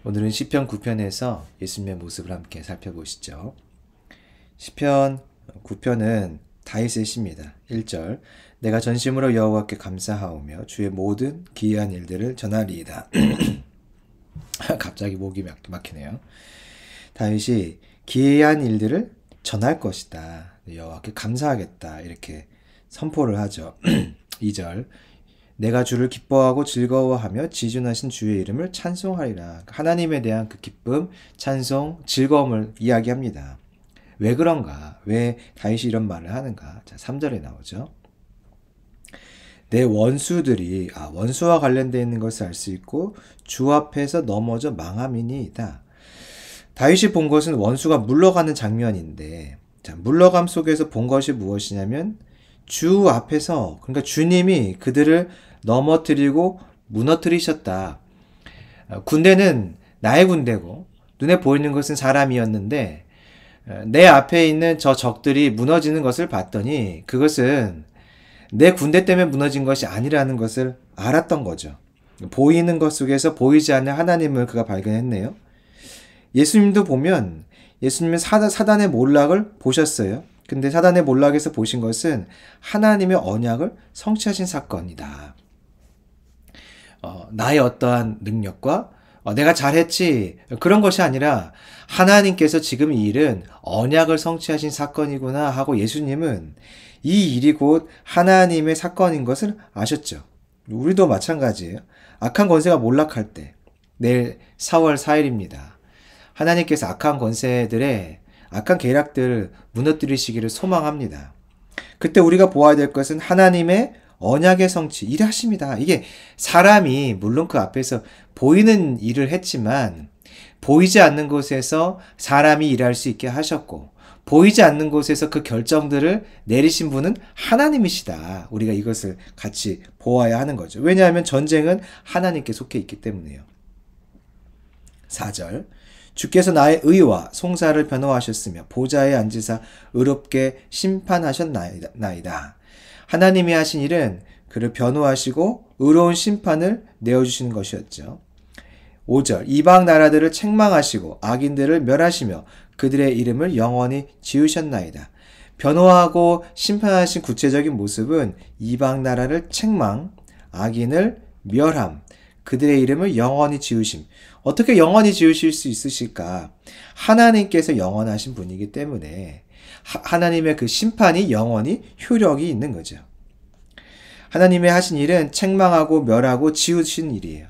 오늘은 시편 9편에서 예수님의 모습을 함께 살펴보시죠. 시편 9편은 다윗의 시입니다. 1절 내가 전심으로 여호와께 감사하오며 주의 모든 기이한 일들을 전하리이다. 갑자기 목이 막히네요. 다윗이 기이한 일들을 전할 것이다. 여호와께 감사하겠다. 이렇게 선포를 하죠. 2절 내가 주를 기뻐하고 즐거워하며 지존하신 주의 이름을 찬송하리라. 하나님에 대한 그 기쁨, 찬송, 즐거움을 이야기합니다. 왜 그런가? 왜 다윗이 이런 말을 하는가? 자, 3절에 나오죠. 내 원수들이 원수와 관련되어 있는 것을 알 수 있고 주 앞에서 넘어져 망함이니이다. 다윗이 본 것은 원수가 물러가는 장면인데, 자, 물러감 속에서 본 것이 무엇이냐면 주 앞에서, 그러니까 주님이 그들을 넘어뜨리고 무너뜨리셨다. 군대는 나의 군대고 눈에 보이는 것은 사람이었는데 내 앞에 있는 저 적들이 무너지는 것을 봤더니 그것은 내 군대 때문에 무너진 것이 아니라는 것을 알았던 거죠. 보이는 것 속에서 보이지 않는 하나님을 그가 발견했네요. 예수님도 보면 예수님은 사단의 몰락을 보셨어요. 근데 사단의 몰락에서 보신 것은 하나님의 언약을 성취하신 사건이다. 나의 어떠한 능력과 내가 잘했지 그런 것이 아니라 하나님께서 지금 이 일은 언약을 성취하신 사건이구나 하고 예수님은 이 일이 곧 하나님의 사건인 것을 아셨죠. 우리도 마찬가지예요. 악한 권세가 몰락할 때 내일 4월 4일입니다. 하나님께서 악한 권세들의 악한 계략들 무너뜨리시기를 소망합니다. 그때 우리가 보아야 될 것은 하나님의 언약의 성취, 일하십니다. 이게 사람이 물론 그 앞에서 보이는 일을 했지만 보이지 않는 곳에서 사람이 일할 수 있게 하셨고 보이지 않는 곳에서 그 결정들을 내리신 분은 하나님이시다. 우리가 이것을 같이 보아야 하는 거죠. 왜냐하면 전쟁은 하나님께 속해 있기 때문에요. 4절 주께서 나의 의와 송사를 변호하셨으며 보좌에 앉으사 의롭게 심판하셨나이다. 하나님이 하신 일은 그를 변호하시고 의로운 심판을 내어주시는 것이었죠. 5절 이방 나라들을 책망하시고 악인들을 멸하시며 그들의 이름을 영원히 지으셨나이다. 변호하고 심판하신 구체적인 모습은 이방 나라를 책망, 악인을 멸함, 그들의 이름을 영원히 지으심. 어떻게 영원히 지으실 수 있으실까? 하나님께서 영원하신 분이기 때문에 하나님의 그 심판이 영원히 효력이 있는 거죠. 하나님의 하신 일은 책망하고 멸하고 지우신 일이에요.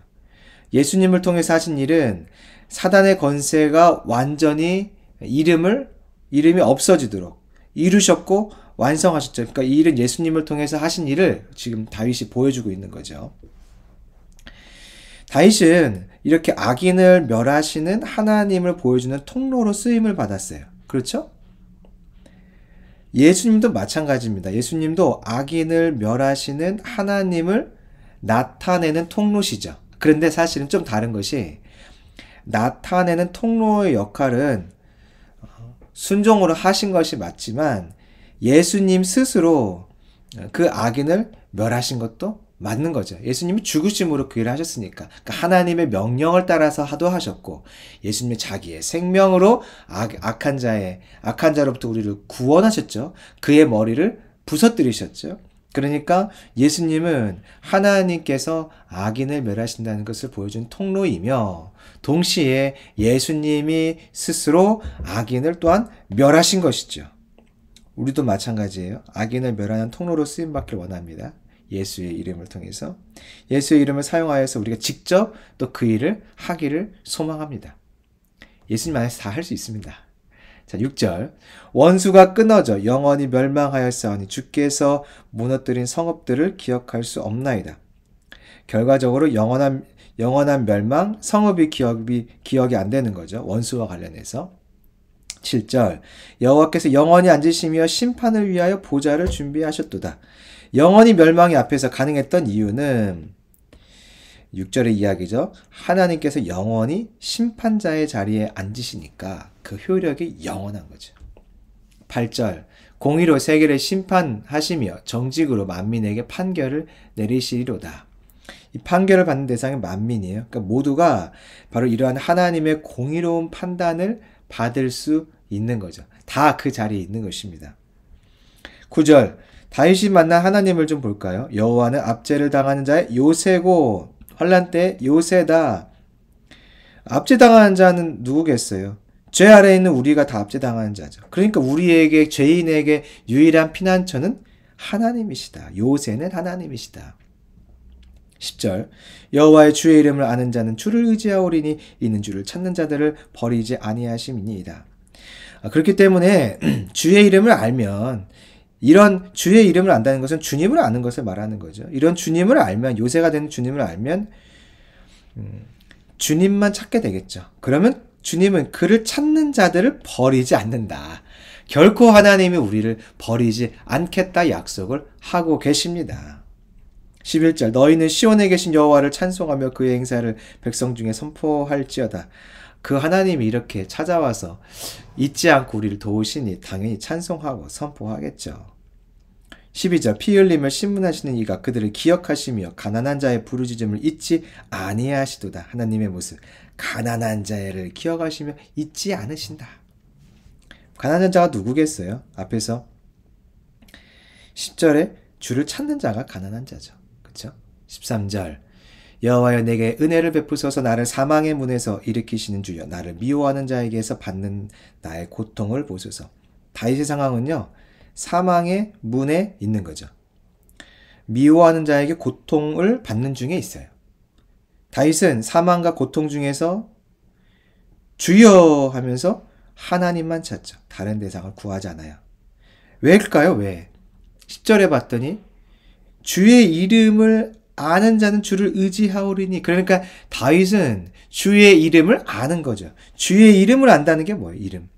예수님을 통해서 하신 일은 사단의 권세가 완전히 이름이 없어지도록 이루셨고 완성하셨죠. 그러니까 이 일은 예수님을 통해서 하신 일을 지금 다윗이 보여주고 있는 거죠. 다윗은 이렇게 악인을 멸하시는 하나님을 보여주는 통로로 쓰임을 받았어요. 그렇죠? 예수님도 마찬가지입니다. 예수님도 악인을 멸하시는 하나님을 나타내는 통로시죠. 그런데 사실은 좀 다른 것이 나타내는 통로의 역할은 순종으로 하신 것이 맞지만 예수님 스스로 그 악인을 멸하신 것도 맞는 거죠. 예수님이 죽으심으로 그 일을 하셨으니까. 그러니까 하나님의 명령을 따라서 하셨고 예수님이 자기의 생명으로 악한 자로부터 우리를 구원하셨죠. 그의 머리를 부서뜨리셨죠. 그러니까 예수님은 하나님께서 악인을 멸하신다는 것을 보여준 통로이며 동시에 예수님이 스스로 악인을 또한 멸하신 것이죠. 우리도 마찬가지예요. 악인을 멸하는 통로로 쓰임받길 원합니다. 예수의 이름을 통해서 예수의 이름을 사용하여서 우리가 직접 또 그 일을 하기를 소망합니다. 예수님 안에서 다 할 수 있습니다. 자, 6절 원수가 끊어져 영원히 멸망하였사오니 주께서 무너뜨린 성읍들을 기억할 수 없나이다. 결과적으로 영원한 멸망, 성읍이 기억이 안 되는 거죠. 원수와 관련해서. 7절 여호와께서 영원히 앉으시며 심판을 위하여 보좌를 준비하셨도다. 영원히 멸망이 앞에서 가능했던 이유는 6절의 이야기죠. 하나님께서 영원히 심판자의 자리에 앉으시니까 그 효력이 영원한 거죠. 8절 공의로 세계를 심판하시며 정직으로 만민에게 판결을 내리시리로다. 이 판결을 받는 대상이 만민이에요. 그러니까 모두가 바로 이러한 하나님의 공의로운 판단을 받을 수 있는 거죠. 다 그 자리에 있는 것입니다. 9절 다윗이 만난 하나님을 좀 볼까요? 여호와는 압제를 당하는 자의 요새고 환난 때 요새다. 압제당하는 자는 누구겠어요? 죄 아래에 있는 우리가 다 압제당하는 자죠. 그러니까 우리에게 죄인에게 유일한 피난처는 하나님이시다. 요새는 하나님이시다. 10절 여호와의 주의 이름을 아는 자는 주를 의지하오리니 이는 주를 찾는 자들을 버리지 아니하심이니이다. 그렇기 때문에 주의 이름을 알면 이런 주의 이름을 안다는 것은 주님을 아는 것을 말하는 거죠. 이런 주님을 알면 요새가 되는 주님을 알면 주님만 찾게 되겠죠. 그러면 주님은 그를 찾는 자들을 버리지 않는다. 결코 하나님이 우리를 버리지 않겠다 약속을 하고 계십니다. 11절 너희는 시온에 계신 여호와를 찬송하며 그의 행사를 백성 중에 선포할지어다. 그 하나님이 이렇게 찾아와서 잊지 않고 우리를 도우시니 당연히 찬송하고 선포하겠죠. 12절 피 흘림을 신문하시는 이가 그들을 기억하시며 가난한 자의 부르짖음을 잊지 아니하시도다. 하나님의 모습 가난한 자를 기억하시며 잊지 않으신다. 가난한 자가 누구겠어요? 앞에서 10절에 주를 찾는 자가 가난한 자죠. 그렇죠? 13절 여호와여 내게 은혜를 베푸소서 나를 사망의 문에서 일으키시는 주여 나를 미워하는 자에게서 받는 나의 고통을 보소서. 다윗의 상황은요. 사망의 문에 있는 거죠. 미워하는 자에게 고통을 받는 중에 있어요. 다윗은 사망과 고통 중에서 주여 하면서 하나님만 찾죠. 다른 대상을 구하지 않아요. 왜일까요? 왜? 10절에 봤더니 주의 이름을 아는 자는 주를 의지하오리니. 그러니까 다윗은 주의 이름을 아는 거죠. 주의 이름을 안다는 게 뭐예요? 이름.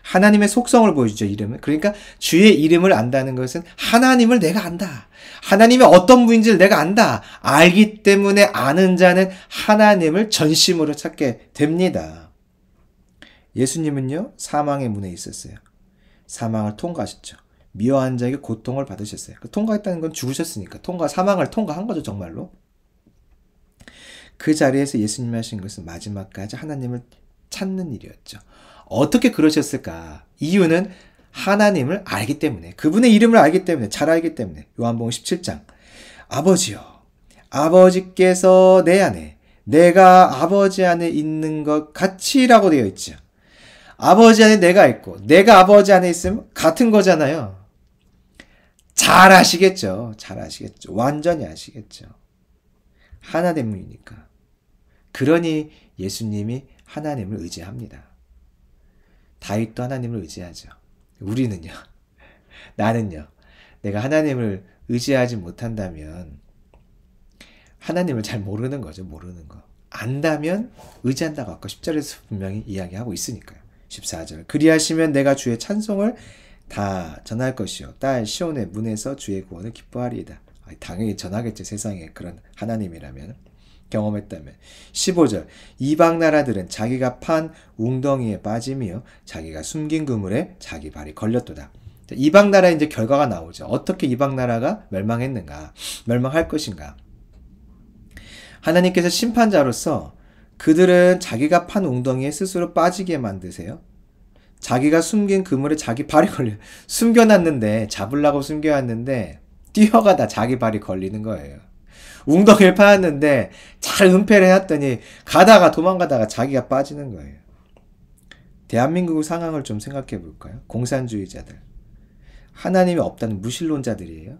하나님의 속성을 보여주죠. 이름은. 그러니까 주의 이름을 안다는 것은 하나님을 내가 안다. 하나님이 어떤 분인지를 내가 안다. 알기 때문에 아는 자는 하나님을 전심으로 찾게 됩니다. 예수님은요. 사망의 문에 있었어요. 사망을 통과하셨죠. 미워한 자에게 고통을 받으셨어요. 통과했다는 건 죽으셨으니까 사망을 통과한 거죠. 정말로. 그 자리에서 예수님이 하신 것은 마지막까지 하나님을 찾는 일이었죠. 어떻게 그러셨을까? 이유는 하나님을 알기 때문에, 그분의 이름을 알기 때문에, 잘 알기 때문에. 요한복음 17장 아버지여 아버지께서 내 안에 내가 아버지 안에 있는 것 같이라고 되어 있죠. 아버지 안에 내가 있고 내가 아버지 안에 있으면 같은 거잖아요. 잘 아시겠죠. 잘 아시겠죠. 완전히 아시겠죠. 하나 때문이니까. 그러니 예수님이 하나님을 의지합니다. 다윗도 하나님을 의지하죠. 우리는요. 나는요. 내가 하나님을 의지하지 못한다면 하나님을 잘 모르는 거죠. 모르는 거. 안다면 의지한다고 아까 10절에서 분명히 이야기하고 있으니까요. 14절 그리하시면 내가 주의 찬송을 다 전할 것이요 딸 시온의 문에서 주의 구원을 기뻐하리이다. 당연히 전하겠죠. 세상에 그런 하나님이라면, 경험했다면. 15절 이방 나라들은 자기가 판 웅덩이에 빠짐이요 자기가 숨긴 그물에 자기 발이 걸렸도다. 이방 나라의 이제 결과가 나오죠. 어떻게 이방 나라가 멸망했는가, 멸망할 것인가. 하나님께서 심판자로서 그들은 자기가 판 웅덩이에 스스로 빠지게 만드세요. 자기가 숨긴 그물에 자기 발이 걸려. 숨겨놨는데, 잡으려고 숨겨놨는데 뛰어가다 자기 발이 걸리는 거예요. 웅덩이를 파놨는데 잘 은폐를 해놨더니 도망가다가 자기가 빠지는 거예요. 대한민국 상황을 좀 생각해 볼까요? 공산주의자들. 하나님이 없다는 무신론자들이에요.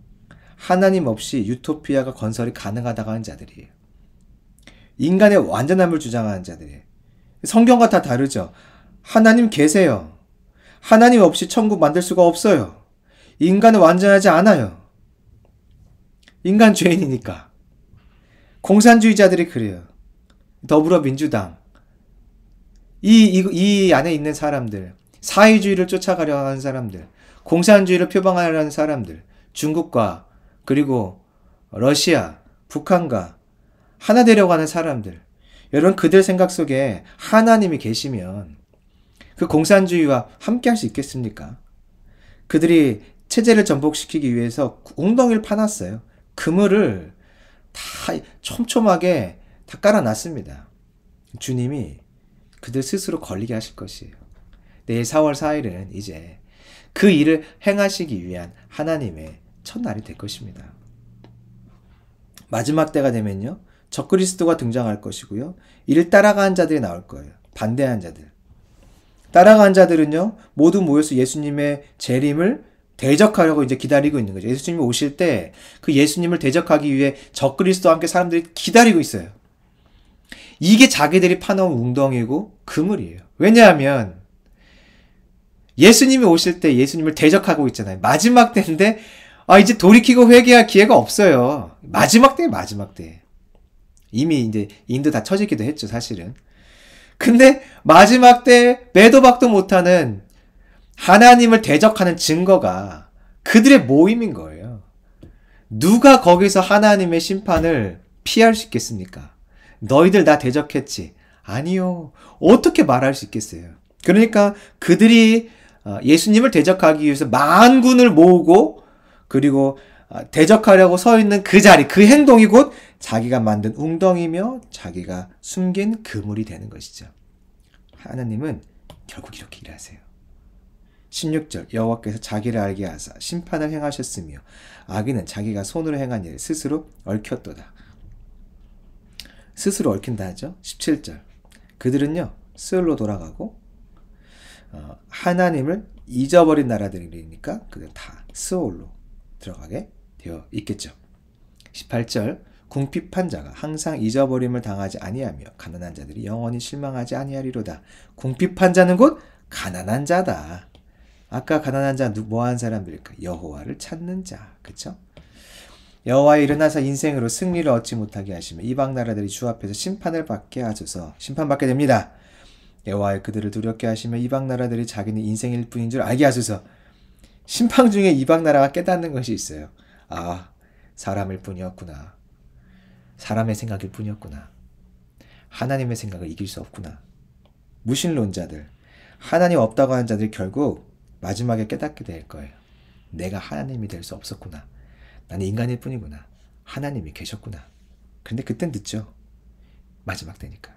하나님 없이 유토피아가 건설이 가능하다고 하는 자들이에요. 인간의 완전함을 주장하는 자들이에요. 성경과 다 다르죠. 하나님 계세요. 하나님 없이 천국 만들 수가 없어요. 인간은 완전하지 않아요. 인간 죄인이니까. 공산주의자들이 그래요. 더불어민주당. 이 안에 있는 사람들, 사회주의를 쫓아가려 하는 사람들, 공산주의를 표방하려 하는 사람들, 중국과 그리고 러시아, 북한과 하나 되려고 하는 사람들. 여러분, 그들 생각 속에 하나님이 계시면 그 공산주의와 함께 할 수 있겠습니까? 그들이 체제를 전복시키기 위해서 웅덩이를 파놨어요. 그물을 다 촘촘하게 다 깔아놨습니다. 주님이 그들 스스로 걸리게 하실 것이에요. 내일 4월 4일은 이제 그 일을 행하시기 위한 하나님의 첫날이 될 것입니다. 마지막 때가 되면요, 적그리스도가 등장할 것이고요, 이를 따라가는 자들이 나올 거예요. 반대한 자들. 따라간 자들은요, 모두 모여서 예수님의 재림을 대적하려고 이제 기다리고 있는 거죠. 예수님이 오실 때 그 예수님을 대적하기 위해 적그리스도와 함께 사람들이 기다리고 있어요. 이게 자기들이 파놓은 웅덩이고 그물이에요. 왜냐하면 예수님이 오실 때 예수님을 대적하고 있잖아요. 마지막 때인데 이제 돌이키고 회개할 기회가 없어요. 마지막 때에 마지막 때. 이미 이제 인도 다 쳐지기도 했죠, 사실은. 근데 마지막 때 매도 박도 못하는 하나님을 대적하는 증거가 그들의 모임인 거예요. 누가 거기서 하나님의 심판을 피할 수 있겠습니까? 너희들 나 대적했지. 아니요. 어떻게 말할 수 있겠어요? 그러니까 그들이 예수님을 대적하기 위해서 만군을 모으고 그리고 대적하려고 서 있는 그 자리, 그 행동이 곧 자기가 만든 웅덩이며 자기가 숨긴 그물이 되는 것이죠. 하나님은 결국 이렇게 일하세요. 16절 여호와께서 자기를 알게 하사 심판을 행하셨으며 악인은 자기가 손으로 행한 일을 스스로 얽혔도다. 스스로 얽힌다 하죠. 17절 그들은요 스올로 돌아가고 하나님을 잊어버린 나라들이니까 그들은 다 스올로 들어가게 되어 있겠죠. 18절 궁핍한 자가 항상 잊어버림을 당하지 아니하며 가난한 자들이 영원히 실망하지 아니하리로다. 궁핍한 자는 곧 가난한 자다. 아까 가난한 자 뭐한 사람들일까? 여호와를 찾는 자. 그쵸? 여호와의 일어나서 인생으로 승리를 얻지 못하게 하시며 이방 나라들이 주 앞에서 심판을 받게 하소서. 심판받게 됩니다. 여호와의 그들을 두렵게 하시며 이방 나라들이 자기는 인생일 뿐인 줄 알게 하소서. 심판 중에 이방 나라가 깨닫는 것이 있어요. 사람일 뿐이었구나. 사람의 생각일 뿐이었구나. 하나님의 생각을 이길 수 없구나. 무신론자들, 하나님 없다고 하는 자들이 결국 마지막에 깨닫게 될 거예요. 내가 하나님이 될 수 없었구나. 나는 인간일 뿐이구나. 하나님이 계셨구나. 근데 그땐 늦죠. 마지막 때니까.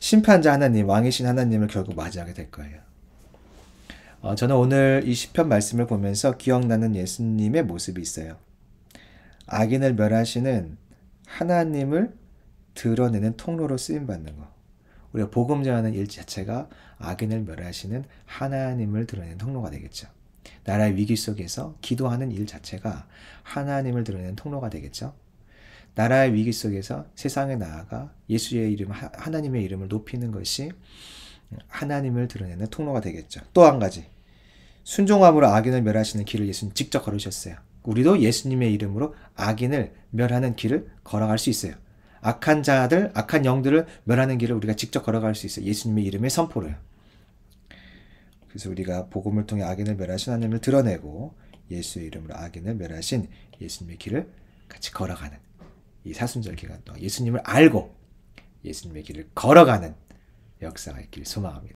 심판자 하나님, 왕이신 하나님을 결국 맞이하게 될 거예요. 저는 오늘 이 시편 말씀을 보면서 기억나는 예수님의 모습이 있어요. 악인을 멸하시는 하나님을 드러내는 통로로 쓰임받는 거. 우리가 복음 전하는 일 자체가 악인을 멸하시는 하나님을 드러내는 통로가 되겠죠. 나라의 위기 속에서 기도하는 일 자체가 하나님을 드러내는 통로가 되겠죠. 나라의 위기 속에서 세상에 나아가 예수의 이름, 하나님의 이름을 높이는 것이 하나님을 드러내는 통로가 되겠죠. 또 한 가지, 순종함으로 악인을 멸하시는 길을 예수님 직접 걸으셨어요. 우리도 예수님의 이름으로 악인을 멸하는 길을 걸어갈 수 있어요. 악한 자들, 악한 영들을 멸하는 길을 우리가 직접 걸어갈 수 있어요. 예수님의 이름의 선포로요. 그래서 우리가 복음을 통해 악인을 멸하신 하나님을 드러내고 예수의 이름으로 악인을 멸하신 예수님의 길을 같이 걸어가는 이 사순절 기간 동안 예수님을 알고 예수님의 길을 걸어가는 역사가 있길 소망합니다.